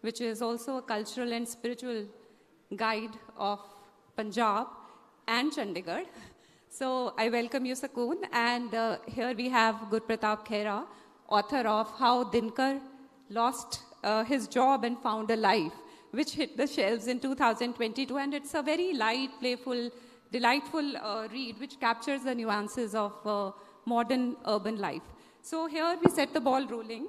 which is also a cultural and spiritual guide of Punjab and Chandigarh. So I welcome you, Sakoon. And here we have Gurpartap Khairah, author of How Dinkar Lost His Job and Found a Life, which hit the shelves in 2022. And it's a very light, playful, delightful read, which captures the nuances of modern urban life. So here we set the ball rolling.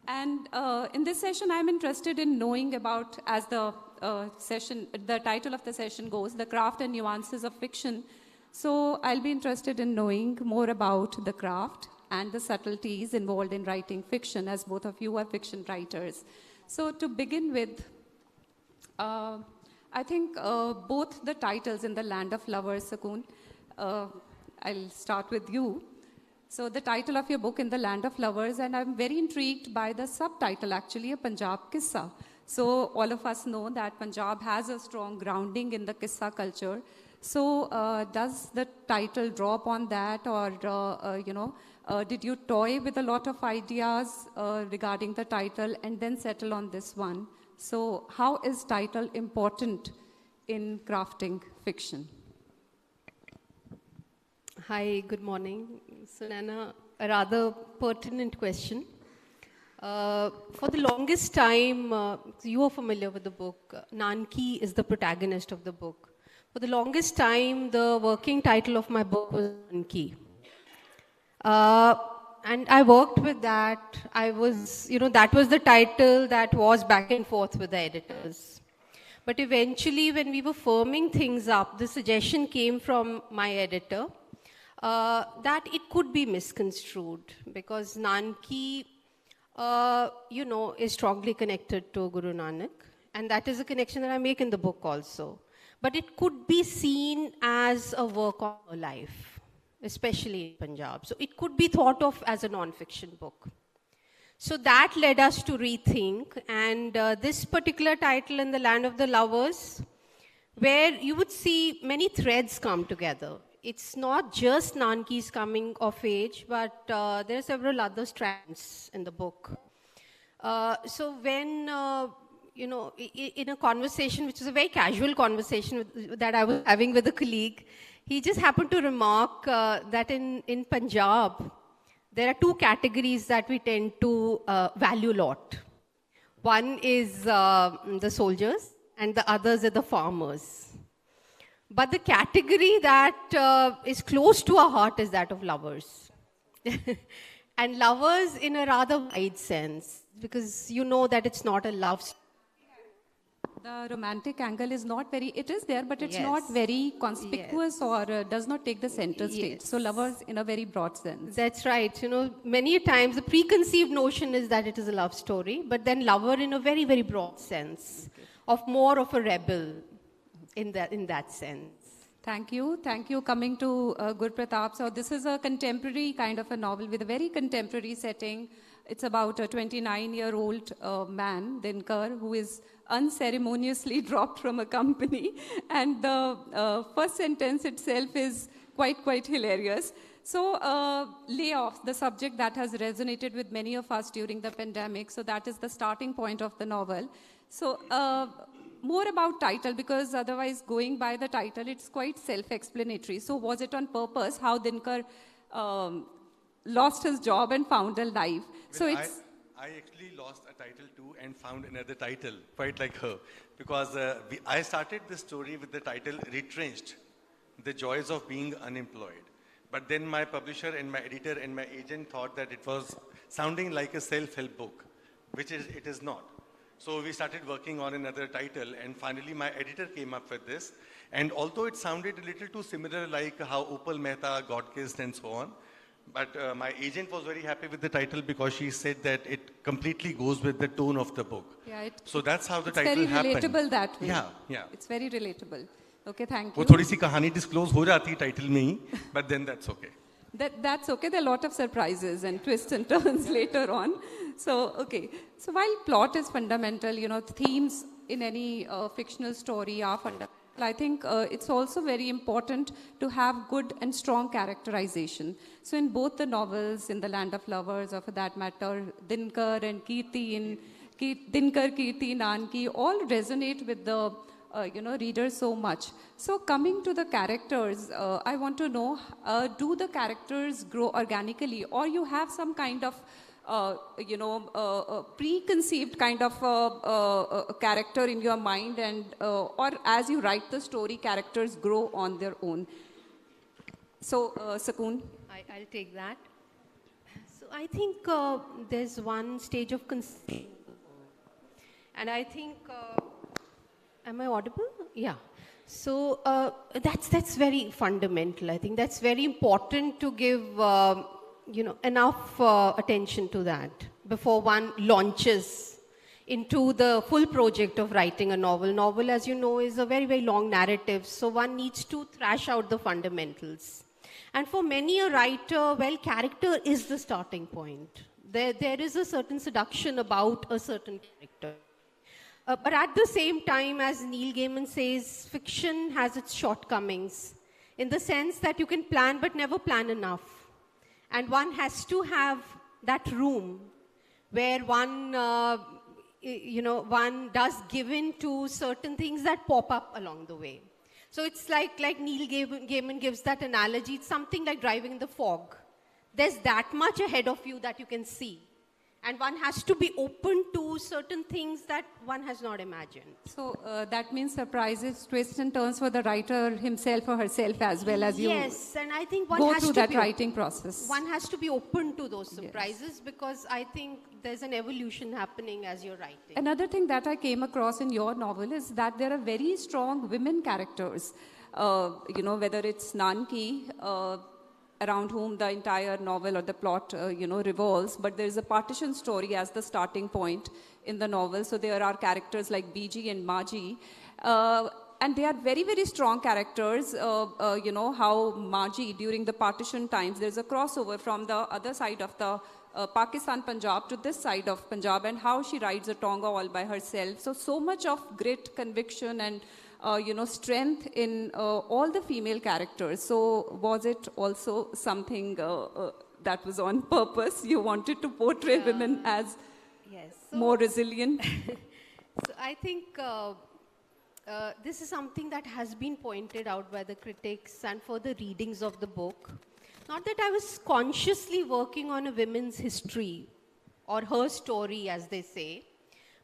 And in this session, I'm interested in knowing about, as the title of the session goes, the craft and nuances of fiction. So I'll be interested in knowing more about the craft and the subtleties involved in writing fiction, as both of you are fiction writers. So to begin with, I think both the titles in the Land of Lovers, Sakoon, I'll start with you. So the title of your book, In the Land of Lovers, and I'm very intrigued by the subtitle, actually, a Punjab Kissa. So all of us know that Punjab has a strong grounding in the Kissa culture. So does the title draw upon that, or, did you toy with a lot of ideas regarding the title and then settle on this one? So how is title important in crafting fiction? Hi, good morning. Sunaina, a rather pertinent question. For the longest time, you are familiar with the book, Nanki is the protagonist of the book. For the longest time, the working title of my book was Nanki. And I worked with that. That was the title that was back and forth with the editors. But eventually, when we were firming things up, the suggestion came from my editor, that it could be misconstrued because Nanki, is strongly connected to Guru Nanak, and that is a connection that I make in the book also. But it could be seen as a work on her life, especially in Punjab. So it could be thought of as a non-fiction book. So that led us to rethink, and this particular title, In the Land of the Lovers, where you would see many threads come together. It's not just Nanki's coming of age, but there are several other strands in the book. So when, in a conversation, which is a very casual conversation that I was having with a colleague, he just happened to remark that in Punjab, there are two categories that we tend to value a lot. One is the soldiers, and the others are the farmers. But the category that is close to our heart is that of lovers. And lovers in a rather wide sense, because you know that it's not a love story. The romantic angle is not very, it is there, but it's not very conspicuous or does not take the center stage. So lovers in a very broad sense. That's right. Many times the preconceived notion is that it is a love story, but then lover in a very, very broad sense of more of a rebel. In that sense. Thank you. Thank you. Coming to Gurpartap. So this is a contemporary kind of a novel with a very contemporary setting. It's about a 29-year-old man, Dinkar, who is unceremoniously dropped from a company. And the first sentence itself is quite hilarious. So layoffs, the subject that has resonated with many of us during the pandemic. So that is the starting point of the novel. So more about title, because otherwise going by the title, it's quite self-explanatory. So was it on purpose how Dinkar lost his job and found a life? Well, so I actually lost a title too and found another title, quite like her. Because I started this story with the title Retrenched, The Joys of Being Unemployed. But then my publisher and my editor and my agent thought that it was sounding like a self-help book, which it is not. So we started working on another title, and finally my editor came up with this. And although it sounded a little too similar, like how Upal Mehta got kissed and so on, but my agent was very happy with the title because she said that it completely goes with the tone of the book. Yeah, so that's how the title happened. It's very relatable that way. Yeah. It's very relatable. Okay, thank you. वो थोड़ी सी कहानी disclose हो जाती title में ही, but then that's okay. That's okay. There are a lot of surprises and twists and turns later on. So, okay. So while plot is fundamental, themes in any fictional story are fundamental. I think it's also very important to have good and strong characterization. So in both the novels, in The Land of Lovers, or for that matter, Dinkar and Kirti, Dinkar, Kirti, Nanki, all resonate with the reader so much. So coming to the characters, I want to know, do the characters grow organically, or you have some kind of preconceived kind of a character in your mind, and or as you write the story, characters grow on their own. So, Sakoon. I'll take that. So I think there's one stage of and I think, am I audible? Yeah. So that's very fundamental. I think that's very important to give enough attention to that before one launches into the full project of writing a novel. Novel, as you know, is a very, very long narrative, so one needs to thrash out the fundamentals. And for many a writer, well, character is the starting point. There is a certain seduction about a certain character. But at the same time, as Neil Gaiman says, fiction has its shortcomings in the sense that you can plan but never plan enough. And one has to have that room where one, one does give in to certain things that pop up along the way. So it's like Neil Gaiman gives that analogy. It's something like driving in the fog. There's that much ahead of you that you can see. And one has to be open to certain things that one has not imagined. So that means surprises, twists and turns for the writer himself or herself as well as you. Yes, and I think one go has through to that be writing process. One has to be open to those surprises, yes, because I think there's an evolution happening as you're writing. Another thing that I came across in your novel is that there are very strong women characters. Whether it's Nanki, around whom the entire novel or the plot, revolves. But there is a partition story as the starting point in the novel. So there are characters like Biji and Maji. And they are very, very strong characters. How Maji, during the partition times, there's a crossover from the other side of the Pakistan, Punjab to this side of Punjab, and how she rides a tonga all by herself. So much of grit, conviction, and strength in all the female characters. So was it also something that was on purpose? You wanted to portray women as more resilient? So I think this is something that has been pointed out by the critics and for the readings of the book. Not that I was consciously working on a women's history or her story, as they say.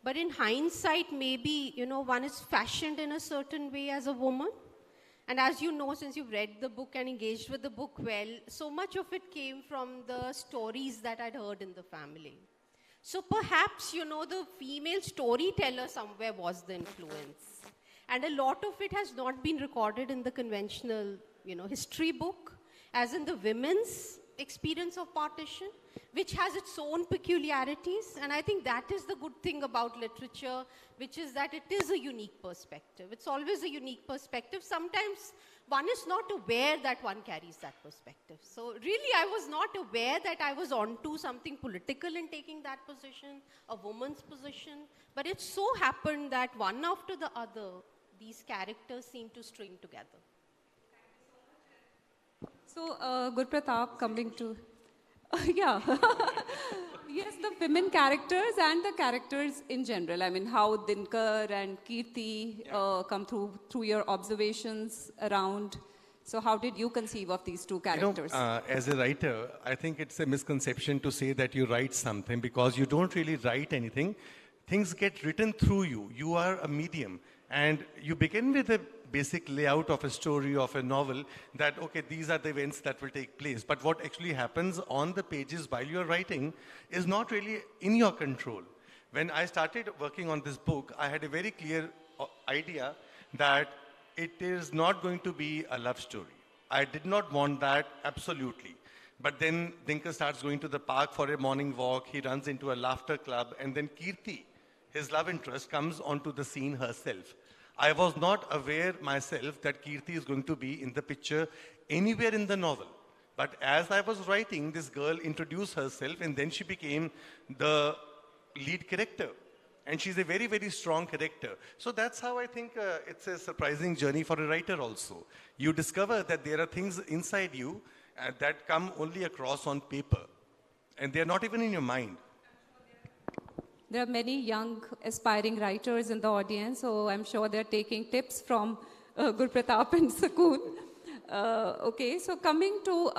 But in hindsight, maybe, one is fashioned in a certain way as a woman. And as you know, since you've read the book and engaged with the book well, so much of it came from the stories that I'd heard in the family. So perhaps, the female storyteller somewhere was the influence. And a lot of it has not been recorded in the conventional, history book, as in the women's experience of partition, which has its own peculiarities. And I think that is the good thing about literature, which is that it is a unique perspective. It's always a unique perspective. Sometimes one is not aware that one carries that perspective. So really, I was not aware that I was onto something political in taking that position, a woman's position. But it so happened that one after the other, these characters seem to string together. So, Gurpratap, coming to... yeah. Yes, the women characters and the characters in general. I mean, how Dinkar and Kirti come through your observations around. So how did you conceive of these two characters? As a writer, I think it's a misconception to say that you write something, because you don't really write anything. Things get written through you. You are a medium. And you begin with a basic layout of a story, of a novel, that, okay, these are the events that will take place. But what actually happens on the pages while you're writing is not really in your control. When I started working on this book, I had a very clear idea that it is not going to be a love story. I did not want that, absolutely. But then Dinkar starts going to the park for a morning walk. He runs into a laughter club. And then Kirti, his love interest, comes onto the scene herself. I was not aware myself that Kirti is going to be in the picture anywhere in the novel. But as I was writing, this girl introduced herself, and then she became the lead character. And she's a very, very strong character. So that's how I think it's a surprising journey for a writer also. You discover that there are things inside you that come only across on paper. And they're not even in your mind. There are many young aspiring writers in the audience, so I'm sure they're taking tips from Gurpratap and Sakoon. Okay, so coming to,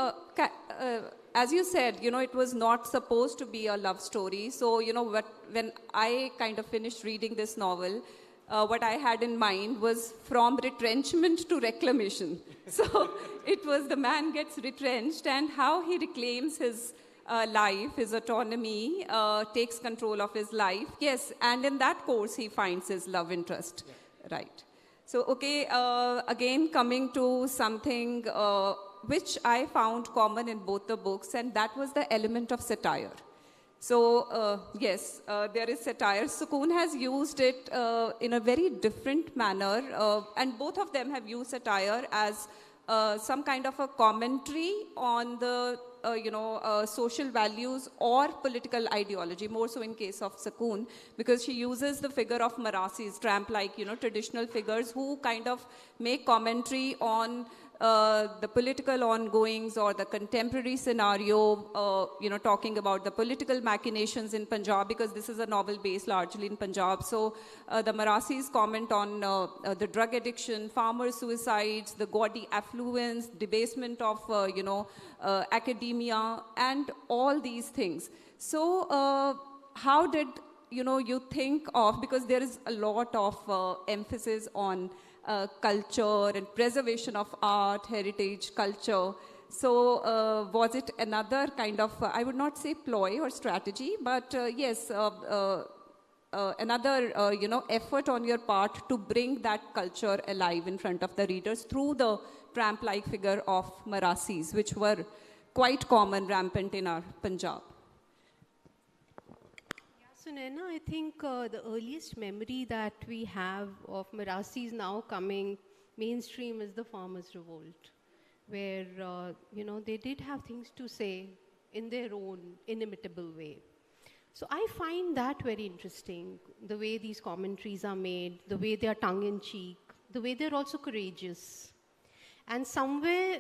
as you said, it was not supposed to be a love story. So, when I kind of finished reading this novel, what I had in mind was from retrenchment to reclamation. So it was the man gets retrenched and how he reclaims his life, his autonomy, takes control of his life. Yes, and in that course, he finds his love interest. Yeah. Right. So, okay, again, coming to something which I found common in both the books, and that was the element of satire. So, yes, there is satire. Sakoon has used it in a very different manner, and both of them have used satire as some kind of a commentary on the social values or political ideology, more so in case of Sakoon, because she uses the figure of Marasis, tramp-like, traditional figures who kind of make commentary on the political ongoings or the contemporary scenario, talking about the political machinations in Punjab, because this is a novel based largely in Punjab. So the Marasis comment on the drug addiction, farmer suicides, the gaudy affluence, debasement of, academia, and all these things. So how did, you think of, because there is a lot of emphasis on culture and preservation of art, heritage, culture. So was it another kind of, I would not say ploy or strategy, but yes, another, effort on your part to bring that culture alive in front of the readers through the tramp-like figure of Marasis, which were quite common, rampant in our Punjab? Sunaina, I think the earliest memory that we have of Marasis now coming mainstream is the Farmers' Revolt, where, they did have things to say in their own inimitable way. So I find that very interesting, the way these commentaries are made, the way they are tongue-in-cheek, the way they're also courageous. And somewhere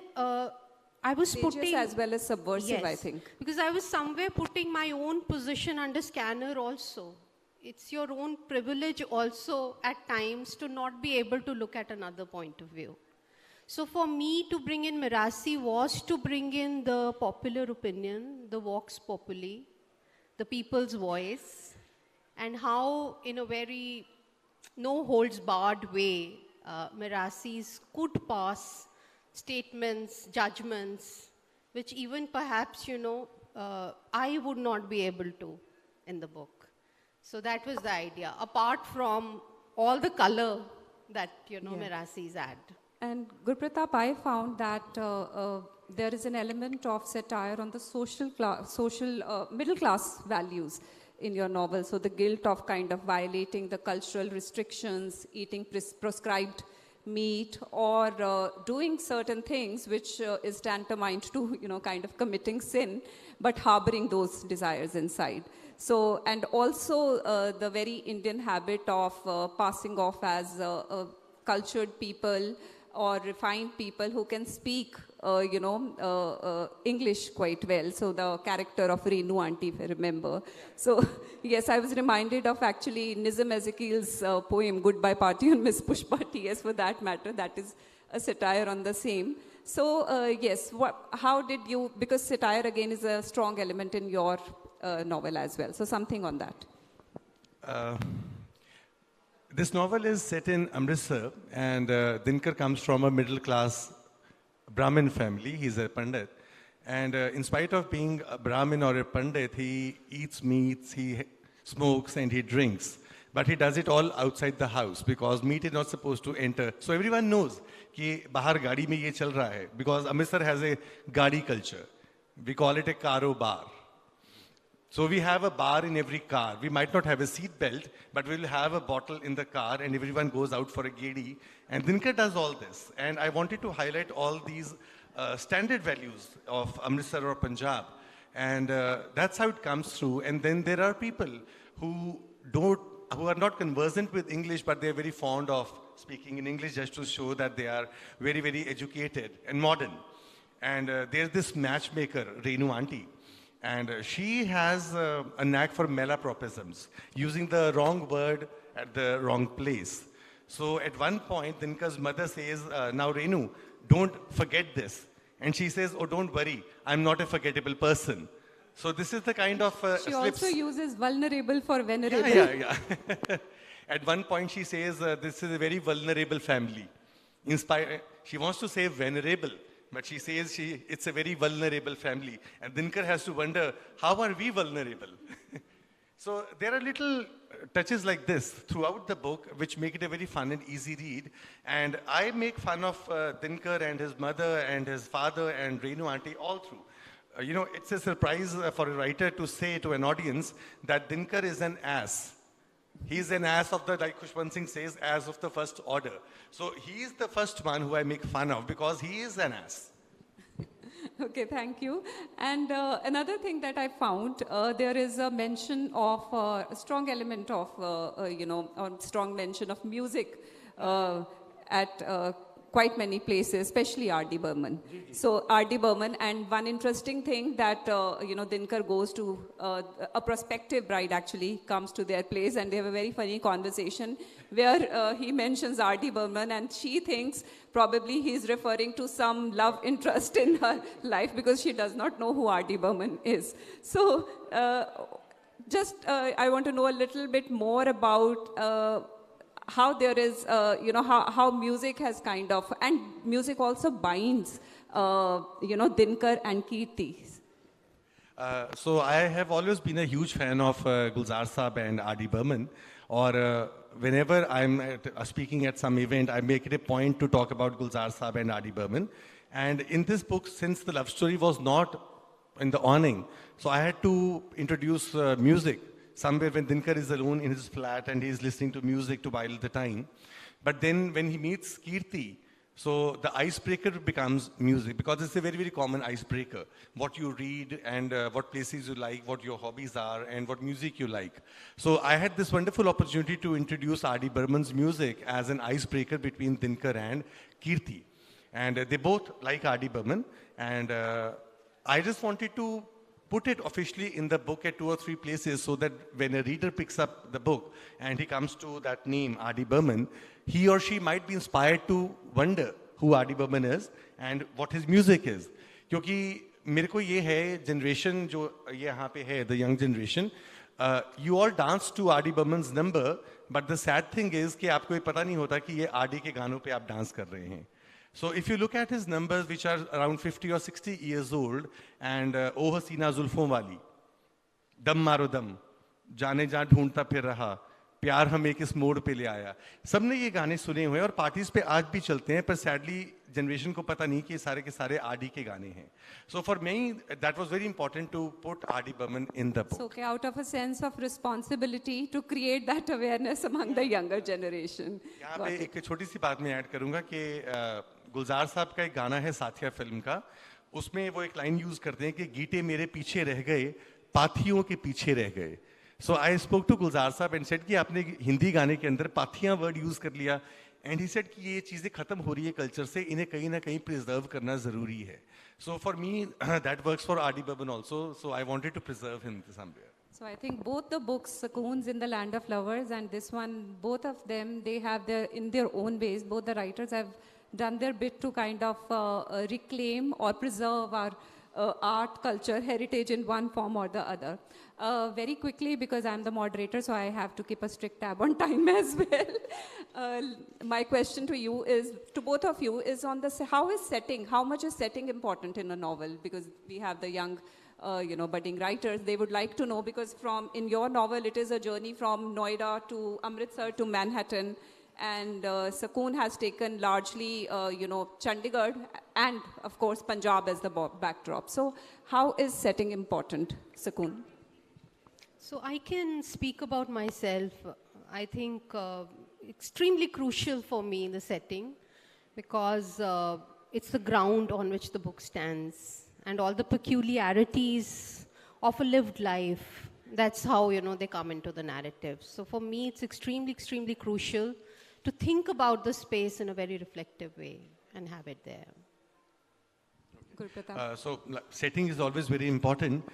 I was putting, as well as subversive, yes, I think. Because I was somewhere putting my own position under scanner also. It's your own privilege also at times to not be able to look at another point of view. So for me to bring in Marasi was to bring in the popular opinion, the vox populi, the people's voice, and how in a very no holds barred way, Marasis could pass statements, judgments, which even perhaps, I would not be able to in the book. So that was the idea, apart from all the color that, Marasis add. And Gurpratap, I found that there is an element of satire on the social middle class values in your novel. So the guilt of kind of violating the cultural restrictions, eating prescribed meat, or doing certain things which is tantamount to, kind of committing sin, but harboring those desires inside. So, and also the very Indian habit of passing off as cultured people or refined people who can speak, English quite well. So the character of Renu Auntie, if I remember. So yes, I was reminded of actually Nizam Ezekiel's poem, Goodbye Party on Miss Pushpa T.S. for that matter. That is a satire on the same. So yes, how did you, because satire again is a strong element in your novel as well. So something on that. This novel is set in Amritsar, and Dinkar comes from a middle-class Brahmin family. He's a Pandit. And in spite of being a Brahmin or a Pandit, he eats meats, he smokes, and he drinks. But he does it all outside the house because meat is not supposed to enter. So everyone knows कि बाहर गाड़ी में ये चल रहा है, because Amritsar has a गाड़ी culture. We call it a karo bar. So we have a bar in every car. We might not have a seat belt, but we'll have a bottle in the car and everyone goes out for a gedi. And Dinkar does all this. And I wanted to highlight all these standard values of Amritsar or Punjab. And that's how it comes through. And then there are people who don't who are not conversant with English, but they're very fond of speaking in English just to show that they are very, very educated and modern. And there's this matchmaker, Renu Auntie, and she has a knack for malapropisms, using the wrong word at the wrong place. So at one point, Dinkar's mother says, now Renu, don't forget this. And she says, oh, don't worry, I'm not a forgettable person. So this is the kind of She slips. also uses vulnerable for venerable. Yeah. At one point she says, this is a very vulnerable family. She wants to say venerable, but she says it's a very vulnerable family. And Dinkar has to wonder, how are we vulnerable? So there are little touches like this throughout the book, which make it a very fun and easy read. And I make fun of Dinkar and his mother and his father and Renu Auntie all through. It's a surprise for a writer to say to an audience that Dinkar is an ass. He's an ass of like Sakoon Singh says, ass of the first order. So he is the first one who I make fun of because he is an ass. Okay, thank you. And another thing that I found, there is a mention of a strong element of, a strong mention of music at quite many places, especially R.D. Burman. So R.D. Burman, and one interesting thing that, Dinkar goes to, a prospective bride actually comes to their place, and they have a very funny conversation where he mentions R.D. Burman, and she thinks probably he's referring to some love interest in her life because she does not know who R.D. Burman is. So I want to know a little bit more about how there is, how music has kind of, and music also binds, Dinkar and Kirti. So I have always been a huge fan of Gulzar Saab and R.D. Burman. Or whenever I'm speaking at some event, I make it a point to talk about Gulzar Saab and R.D. Burman. And in this book, since the love story was not in the awning, so I had to introduce music. Somewhere when Dinkar is alone in his flat and he's listening to music to while the time. But then when he meets Kirti, so the icebreaker becomes music because it's a very, very common icebreaker. What you read and what places you like, what your hobbies are and what music you like. So I had this wonderful opportunity to introduce R.D. Burman's music as an icebreaker between Dinkar and Kirti. And they both like R.D. Burman. And I just wanted to put it officially in the book at 2 or 3 places so that when a reader picks up the book and he comes to that name, R.D. Burman, he or she might be inspired to wonder who R.D. Burman is and what his music is. Because मेरे को ये है generation जो ये यहाँ पे है, the young generation, you all dance to R.D. Burman's number, but the sad thing is कि आपको ये पता नहीं होता कि ये R.D. के गानों पे आप डांस कर रहे हैं. So if you look at his numbers, which are around 50 or 60 years old, and O Hasina Zulfon Wali, Dam Maro Dam, Jaane Jaan Dhoondta Phir Raha, प्यार हमें किस मोड़ पे ले आया, सबने ये गाने सुने हुए हैं और पार्टीज पे आज भी चलते हैं, पर सैडली जनरेशन को पता नहीं कि ये सारे के सारे आरडी के गाने हैं. So for me, that was very important to put R.D. Burman in the book. So okay, out of a sense of responsibility to create that awareness among the younger generation. यहाँ पे एक छोटी सी बात मैं add करूँगा कि गुलजार साहब का एक गाना है साथिया फिल्म का, उसमें वो एक लाइन यूज करते हैं कि गीटे मेरे पीछे रह गए, पाथियों के पीछे रह गए. So I spoke to Gulzar Saab and said कि आपने हिंदी गाने के अंदर पाथियां वर्ड यूज कर लिया, and he said कि ये चीजें खत्म हो रही है कल्चर से, इन्हें कहीं ना कहीं प्रिजर्व करना जरूरी है. So for me that works for R.D. Burman also, so I wanted to preserve him somewhere. So I think both the books, Sakoon's in the Land of Lovers and this one, both of them, they have in their own ways, both the writers have done their bit to kind of reclaim or preserve our art, culture, heritage in one form or the other. Very quickly, because I'm the moderator, so I have to keep a strict tab on time as well. My question to you is, to both of you, is on how much is setting important in a novel? Because we have the young, budding writers, they would like to know, because in your novel, it is a journey from Noida to Amritsar to Manhattan, and Sakoon has taken largely, Chandigarh and, of course, Punjab as the backdrop. So how is setting important, Sakoon? So I can speak about myself. I think extremely crucial for me, the setting, because it's the ground on which the book stands, and all the peculiarities of a lived life That's how, they come into the narrative. So for me, it's extremely, extremely crucial to think about the space in a very reflective way and have it there. Gurpratap. Setting is always very important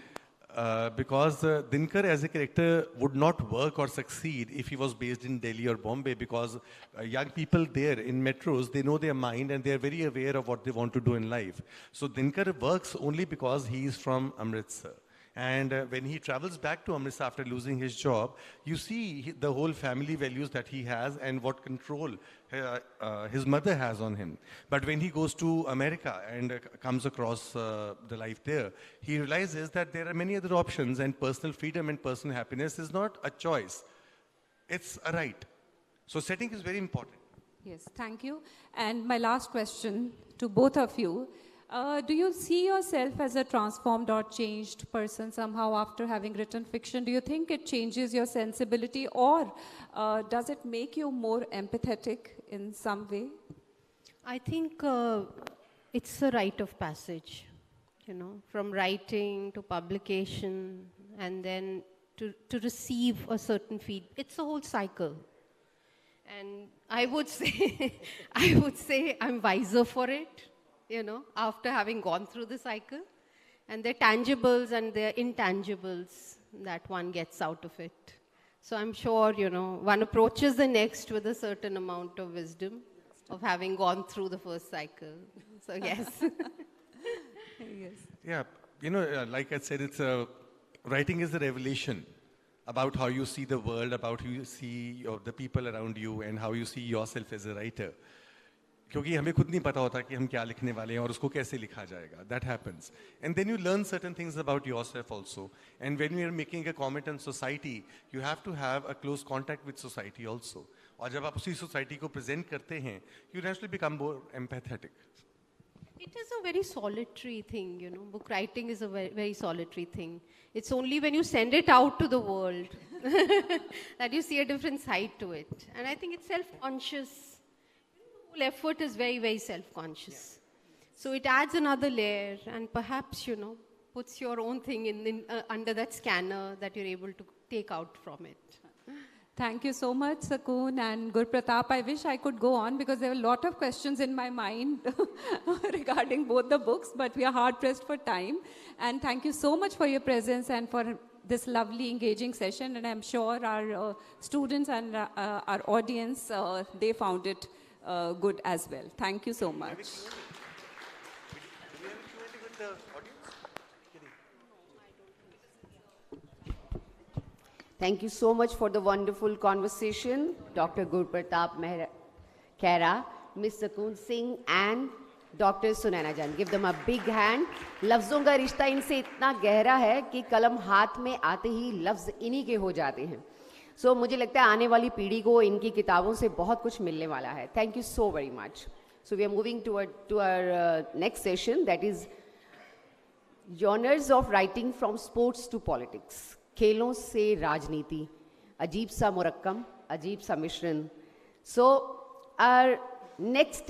because Dinkar as a character would not work or succeed if he was based in Delhi or Bombay, because young people there in metros, they know their mind and they are very aware of what they want to do in life. So Dinkar works only because he is from Amritsar. And when he travels back to Amritsar after losing his job, you see the whole family values that he has and what control his mother has on him. But when he goes to America and comes across the life there, he realizes that there are many other options, and personal freedom and personal happiness is not a choice. It's a right. So setting is very important. Yes, thank you. And my last question to both of you. Do you see yourself as a transformed or changed person somehow after having written fiction? Do you think it changes your sensibility, or does it make you more empathetic in some way? I think it's a rite of passage, from writing to publication and then to receive a certain feed. It's a whole cycle. And I would say, I'm wiser for it. After having gone through the cycle. And there are tangibles and there are intangibles that one gets out of it. So I'm sure, one approaches the next with a certain amount of wisdom of having gone through the first cycle. So yes. Yes. Yeah, like I said, writing is a revelation about how you see the world, about how you see the people around you, and how you see yourself as a writer. क्योंकि हमें खुद नहीं पता होता कि हम क्या लिखने वाले हैं और उसको कैसे लिखा जाएगा. That happens. And then you learn certain things about yourself also. And when you are making a comment on society, you have to have a close contact with society also. और जब आप उसी society को present करते हैं, you naturally become more empathetic. It is a very solitary thing, Book writing is a very, very solitary thing. It's only when you send it out to the world that you see a different side to it. And I think it's self-conscious. Whole effort is very, very self-conscious. Yeah. So it adds another layer and perhaps, puts your own thing in under that scanner that you're able to take out from it. Thank you so much, Sakoon and Gurpratap. I wish I could go on because there are a lot of questions in my mind regarding both the books, but we are hard-pressed for time. And thank you so much for your presence and for this lovely, engaging session. And I'm sure our students and our audience, they found it good as well. Thank you so much. Thank you so much for the wonderful conversation, Dr. Gurpartap Khairah, Ms. Sakoon Singh, and Dr. Sunaina Jain. Give them a big hand. लफ्ज़ों का रिश्ता इनसे इतना गहरा है कि कलम हाथ में आते ही लफ्ज़ इन्हीं के हो जाते हैं. So, मुझे लगता है आने वाली पीढ़ी को इनकी किताबों से बहुत कुछ मिलने वाला है. Thank you so very much. So we are moving to our next session, that is genres of writing from sports to politics. खेलों से राजनीति, अजीब सा मुरक्कम, अजीब सा मिश्रण. So our next